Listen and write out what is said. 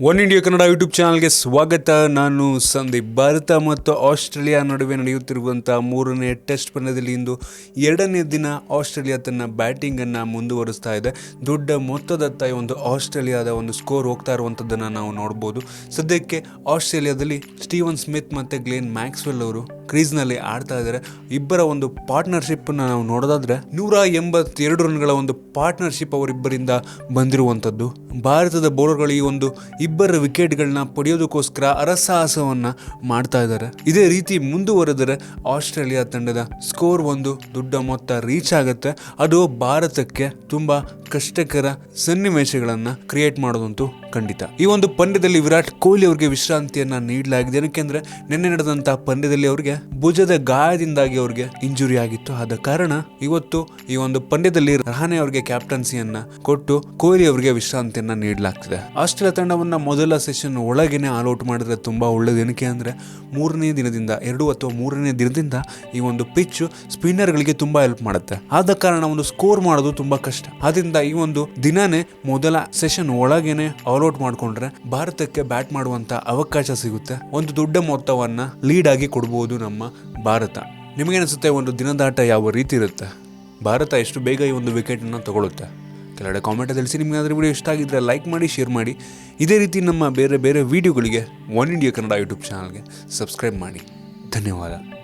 One India Kannada YouTube ಚಾನಲ್ಗೆ ಸ್ವಾಗತ. ನಾನು ಸಂದೀಪ್. ಭಾರತ ಮತ್ತು ಆಸ್ಟ್ರೇಲಿಯಾ ನಡುವೆ ನಡೆಯುತ್ತಿರುವಂಥ ಮೂರನೇ ಟೆಸ್ಟ್ ಪಂದ್ಯದಲ್ಲಿ ಇಂದು ಎರಡನೇ ದಿನ ಆಸ್ಟ್ರೇಲಿಯಾ ತನ್ನ ಬ್ಯಾಟಿಂಗನ್ನು ಮುಂದುವರಿಸ್ತಾ ಇದೆ. ದೊಡ್ಡ ಮೊತ್ತದತ್ತ ಒಂದು ಆಸ್ಟ್ರೇಲಿಯಾದ ಒಂದು ಸ್ಕೋರ್ ಹೋಗ್ತಾ ಇರುವಂಥದ್ದನ್ನು ನಾವು ನೋಡ್ಬೋದು. ಸದ್ಯಕ್ಕೆ ಆಸ್ಟ್ರೇಲಿಯಾದಲ್ಲಿ ಸ್ಟೀವನ್ ಸ್ಮಿತ್ ಮತ್ತು ಗ್ಲೇನ್ ಮ್ಯಾಕ್ಸ್ವೆಲ್ ಅವರು ಕ್ರೀಸ್ನಲ್ಲಿ ಆಡ್ತಾ ಇದ್ದಾರೆ. ಇಬ್ಬರ ಒಂದು ಪಾರ್ಟ್ನರ್ಶಿಪ್ಪನ್ನು ನಾವು ನೋಡೋದಾದ್ರೆ 182 ರನ್ಗಳ ಒಂದು ಪಾರ್ಟ್ನರ್ಶಿಪ್ ಅವರಿಬ್ಬರಿಂದ ಬಂದಿರುವಂಥದ್ದು. ಭಾರತದ ಬೌಲರ್ಗಳು ಈ ಒಂದು ಇಬ್ಬರ ವಿಕೆಟ್ಗಳನ್ನ ಪಡೆಯೋದಕ್ಕೋಸ್ಕರ ಅರಸಾಹಸವನ್ನ ಮಾಡ್ತಾ ಇದ್ದಾರೆ. ಇದೇ ರೀತಿ ಮುಂದುವರೆದರೆ ಆಸ್ಟ್ರೇಲಿಯಾ ತಂಡದ ಸ್ಕೋರ್ ಒಂದು ದೊಡ್ಡ ಮೊತ್ತ ರೀಚ್ ಆಗುತ್ತೆ. ಅದು ಭಾರತಕ್ಕೆ ತುಂಬಾ ಕಷ್ಟಕರ ಸನ್ನಿವೇಶಗಳನ್ನ ಕ್ರಿಯೇಟ್ ಮಾಡೋದಂತೂ ಖಂಡಿತ. ಈ ಒಂದು ಪಂದ್ಯದಲ್ಲಿ ವಿರಾಟ್ ಕೊಹ್ಲಿ ಅವರಿಗೆ ವಿಶ್ರಾಂತಿಯನ್ನ ನೀಡಲಾಗಿದೆ. ಏನಕ್ಕೆಂದ್ರೆ ನಿನ್ನೆ ನಡೆದಂತಹ ಪಂದ್ಯದಲ್ಲಿ ಅವರಿಗೆ ಭುಜದ ಗಾಯದಿಂದಾಗಿ ಅವರಿಗೆ ಇಂಜುರಿ ಆಗಿತ್ತು. ಆದ ಕಾರಣ ಇವತ್ತು ಈ ಒಂದು ಪಂದ್ಯದಲ್ಲಿ ರಹಾನೆ ಅವರಿಗೆ ಕ್ಯಾಪ್ಟನ್ಸಿಯನ್ನ ಕೊಟ್ಟು ಕೊಹ್ಲಿ ಅವರಿಗೆ ವಿಶ್ರಾಂತಿಯನ್ನ ನೀಡಲಾಗ್ತಿದೆ. ಆಸ್ಟ್ರೇಲಿಯಾ ತಂಡವನ್ನ ಮೊದಲ ಸೆಷನ್ ಒಳಗೇನೆ ಆಲ್ಔಟ್ ಮಾಡಿದ್ರೆ ತುಂಬಾ ಒಳ್ಳೇದು. ಏನಕ್ಕೆ ಅಂದ್ರೆ ಮೂರನೇ ದಿನದಿಂದ ಈ ಒಂದು ಪಿಚ್ ಸ್ಪಿನ್ನರ್ಗಳಿಗೆ ತುಂಬಾ ಹೆಲ್ಪ್ ಮಾಡುತ್ತೆ. ಆದ ಕಾರಣ ಒಂದು ಸ್ಕೋರ್ ಮಾಡೋದು ತುಂಬಾ ಕಷ್ಟ. ಆದ್ರಿಂದ ಈ ಒಂದು ದಿನನೇ ಮೊದಲ ಸೆಷನ್ ಒಳಗೇನೆ ಆಲ್ಔಟ್ ಮಾಡ್ಕೊಂಡ್ರೆ ಭಾರತಕ್ಕೆ ಬ್ಯಾಟ್ ಮಾಡುವಂತ ಅವಕಾಶ ಸಿಗುತ್ತೆ. ಒಂದು ದೊಡ್ಡ ಮೊತ್ತವನ್ನ ಲೀಡ್ ಆಗಿ ಕೊಡಬಹುದು ನಮ್ಮ ಭಾರತ. ನಿಮಗೇನಿಸುತ್ತೆ ಒಂದು ದಿನದಾಟ ಯಾವ ರೀತಿ ಇರುತ್ತೆ? ಭಾರತ ಎಷ್ಟು ಬೇಗ ಈ ಒಂದು ವಿಕೆಟ್ ಅನ್ನ ತಗೊಳುತ್ತೆ? ಕೆಳಗಡೆ ಕಾಮೆಂಟ್ ತಿಳಿಸಿ. ನಿಮ್ಗೆ ಅದ್ರ ವಿಡಿಯೋ ಇಷ್ಟ ಆಗಿದ್ರೆ ಲೈಕ್ ಮಾಡಿ, ಶೇರ್ ಮಾಡಿ. ಇದೇ ರೀತಿ ನಮ್ಮ ಬೇರೆ ಬೇರೆ ವಿಡಿಯೋಗಳಿಗೆ ಒನ್ ಇಂಡಿಯಾ ಕನ್ನಡ ಯೂಟ್ಯೂಬ್ ಚಾನಲ್ಗೆ ಸಬ್ಸ್ಕ್ರೈಬ್ ಮಾಡಿ. ಧನ್ಯವಾದ.